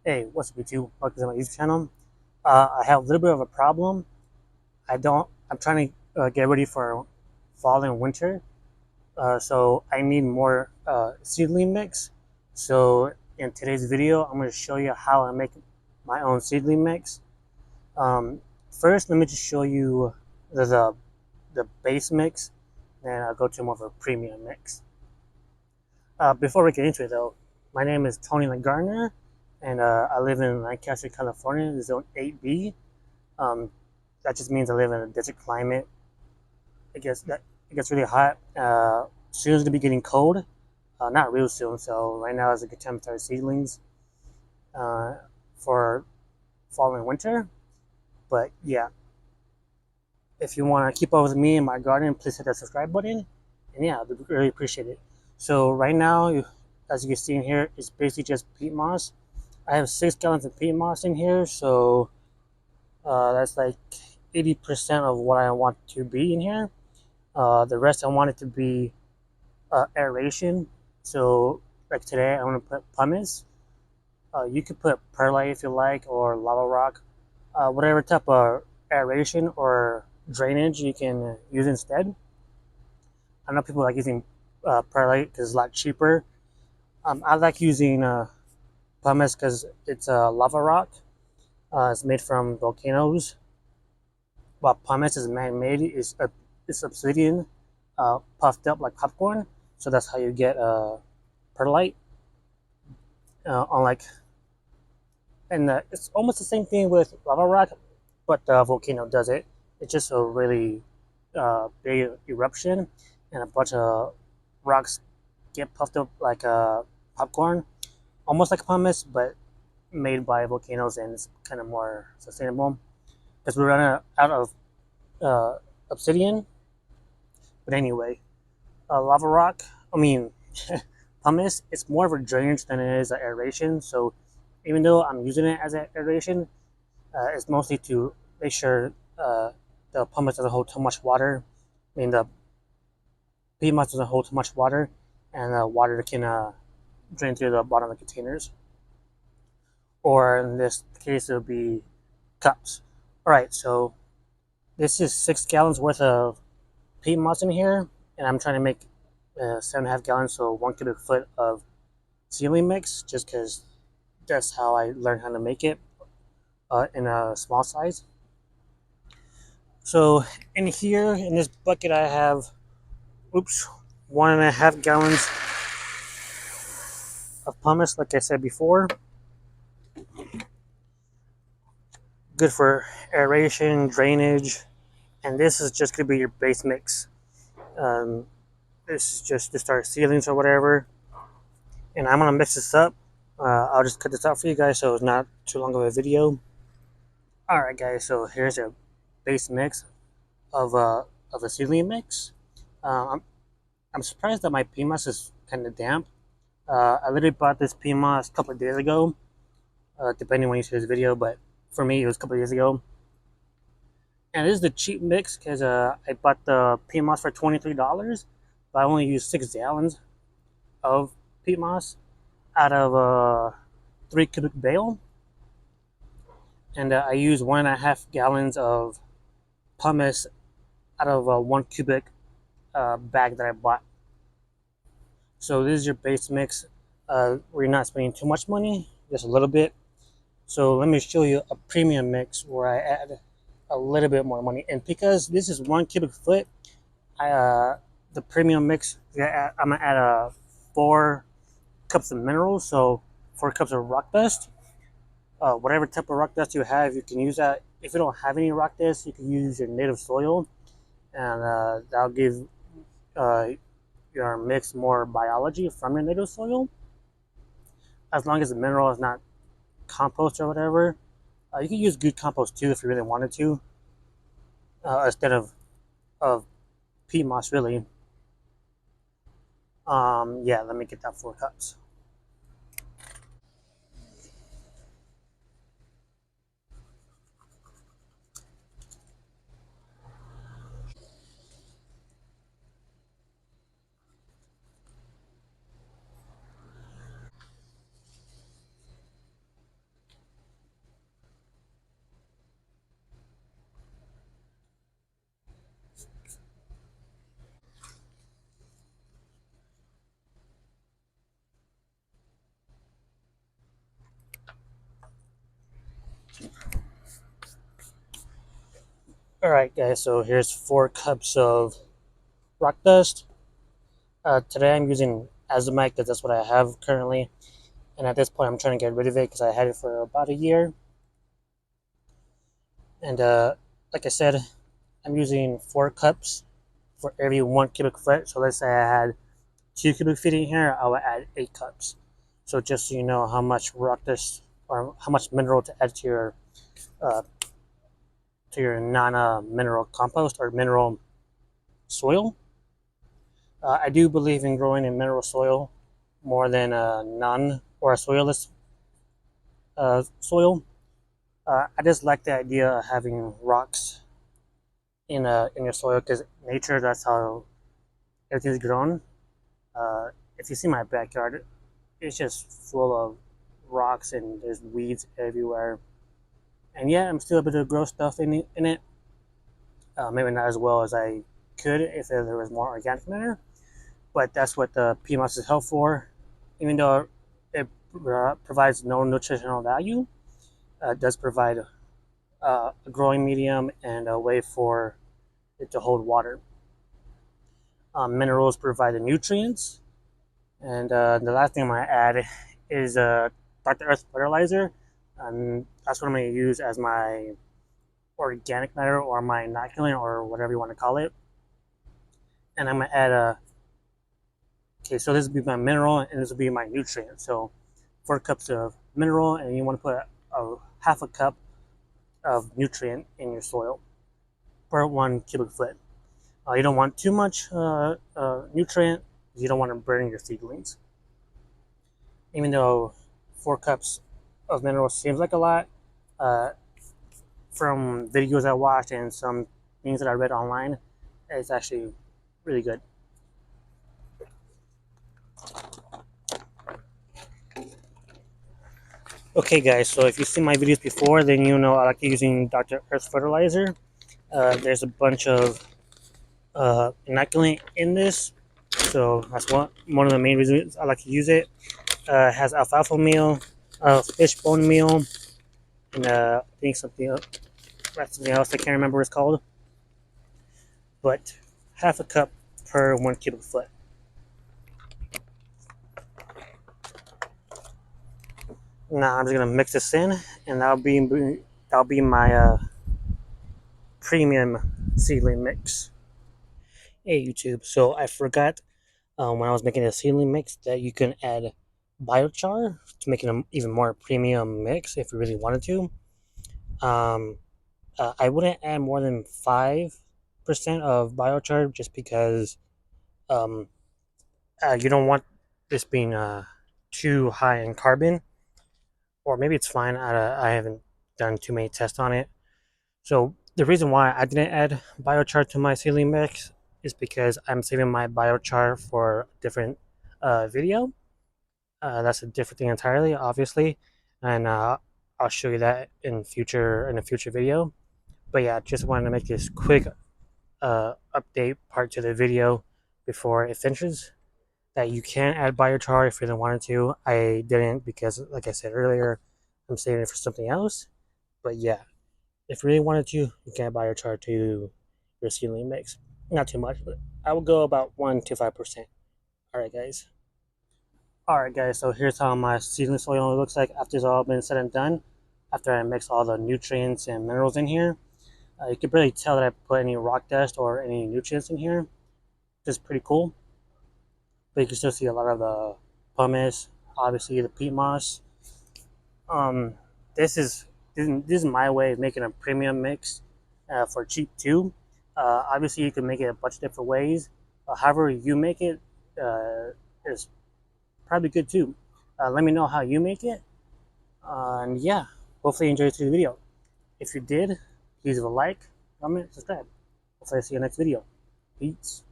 Hey, what's up YouTube? Welcome to my YouTube channel. I have a little bit of a problem. I'm trying to get ready for fall and winter. So I need more seedling mix. So in today's video, I'm going to show you how I make my own seedling mix. First, let me just show you the base mix. Then I'll go to more of a premium mix. Before we get into it though, my name is Tony Gardner, and I live in Lancaster, California, Zone 8B. Um, that just means I live in a desert climate. It gets really hot. Soon it's gonna be getting cold. Not real soon, so right now is a good time to start seedlings uh, for fall and winter. But yeah, if you want to keep up with me and my garden, please hit that subscribe button. And yeah, I'd really appreciate it. So right now, as you can see in here, it's basically just peat moss. I have 6 gallons of peat moss in here, so that's like 80% of what I want to be in here. The rest I want it to be aeration. So like today, I want to put pumice. You could put perlite if you like, or lava rock, whatever type of aeration or drainage you can use instead. I know people like using perlite because it's a lot cheaper. I like using pumice because it's a lava rock. It's made from volcanoes. While pumice is man-made, it's obsidian puffed up like popcorn. So that's how you get perlite. Unlike, and it's almost the same thing with lava rock, but the volcano does it. It's just a really big eruption, and a bunch of rocks get puffed up like popcorn, almost like pumice, but made by volcanoes, and it's kind of more sustainable. Because we run out of obsidian. But anyway, lava rock, I mean, pumice, it's more of a drainage than it is an aeration. So even though I'm using it as an aeration, it's mostly to make sure the pumice doesn't hold too much water. I mean, the peat moss doesn't hold too much water, and the water can drain through the bottom of the containers. Or in this case, it would be cups. All right, so this is 6 gallons worth of peat moss in here, and I'm trying to make 7.5 gallons, so 1 cubic foot of seedling mix, just because that's how I learned how to make it in a small size. So in here, in this bucket, I have, 1.5 gallons of pumice, like I said before. Good for aeration, drainage, and this is just gonna be your base mix. Um, this is just to start seedlings or whatever, and I'm gonna mix this up. I'll just cut this out for you guys so it's not too long of a video. All right, guys. So here's a base mix of a seedling mix. Uh, I'm I'm surprised that my PMAS is kind of damp. I literally bought this PMAS a couple of days ago, depending when you see this video, but for me it was a couple of days ago. And this is the cheap mix because I bought the PMAS for $23, but I only used 6 gallons of PMAS out of a 3 cubic bale, and I used 1.5 gallons of pumice out of a 1 cubic bag that I bought. So this is your base mix where you're not spending too much money, just a little bit. So let me show you a premium mix where I add a little bit more money. And because this is 1 cubic foot, the premium mix, I'm gonna add 4 cups of minerals. So 4 cups of rock dust. Whatever type of rock dust you have, you can use that. If you don't have any rock dust, you can use your native soil, and that'll give uh, your mix more biology from your native soil. As long as the mineral is not compost or whatever, you can use good compost too if you really wanted to, instead of peat moss really. Yeah, let me get that 4 cups. Alright guys, so here's 4 cups of rock dust. Today I'm using azomite because that's what I have currently. And at this point I'm trying to get rid of it because I had it for about a year. And like I said, I'm using 4 cups for every 1 cubic foot. So let's say I had 2 cubic feet in here, I would add 8 cups. So just so you know how much rock dust or how much mineral to add uh, to your non-mineral compost or mineral soil. I do believe in growing in mineral soil more than a non or a soilless soil. I just like the idea of having rocks in your soil because nature, that's how everything's grown. Uh, if you see my backyard, it's just full of rocks and there's weeds everywhere. And yeah, I'm still able to grow stuff in it. Maybe not as well as I could if there was more organic matter, but that's what the PMOS is helpful for. Even though it provides no nutritional value, it does provide a growing medium and a way for it to hold water. Minerals provide the nutrients, and the last thing I might add is Dr. Earth fertilizer. That's what I'm going to use as my organic matter or my inoculant or whatever you want to call it. And I'm going to add okay, so this will be my mineral and this will be my nutrient. So 4 cups of mineral, and you want to put a half a cup of nutrient in your soil per 1 cubic foot. You don't want too much nutrient. You don't want to burn your seedlings. Even though 4 cups of mineral seems like a lot, uh, from videos I watched and some things that I read online, it's actually really good. Okay guys, so if you've seen my videos before, then you know I like using Dr. Earth fertilizer. There's a bunch of inoculant in this, so that's one of the main reasons I like to use it. It has alfalfa meal, fish bone meal, and I think something else I can't remember what it's called. But half a cup per 1 cubic foot. Now I'm just gonna mix this in, and that'll be my premium seedling mix. Hey YouTube, so I forgot when I was making a seedling mix that you can add biochar to make it an even more premium mix if you really wanted to. Um, I wouldn't add more than 5% of biochar just because um, you don't want this being too high in carbon, or maybe it's fine. I haven't done too many tests on it. So the reason why I didn't add biochar to my seedling mix is because I'm saving my biochar for a different video. That's a different thing entirely, obviously, and I'll show you that in a future video. But yeah, just wanted to make this quick update part to the video before it finishes. That you can add biochar if you don't want to. I didn't because, like I said earlier, I'm saving it for something else. But yeah, if you really wanted to, you can add biochar to your seedling mix. Not too much, but I would go about 1 to 5%. All right, guys. All right, guys. So here's how my seedling soil looks like after it's all been said and done. After I mix all the nutrients and minerals in here, you can barely tell that I put any rock dust or any nutrients in here. Just pretty cool. But you can still see a lot of the pumice, obviously the peat moss. Um, this is this is my way of making a premium mix for cheap too. Obviously, you can make it a bunch of different ways. However you make it is probably good too. Let me know how you make it. And yeah, hopefully you enjoyed today's video. If you did, please leave a like, comment, subscribe. Hopefully I see you next video. Peace.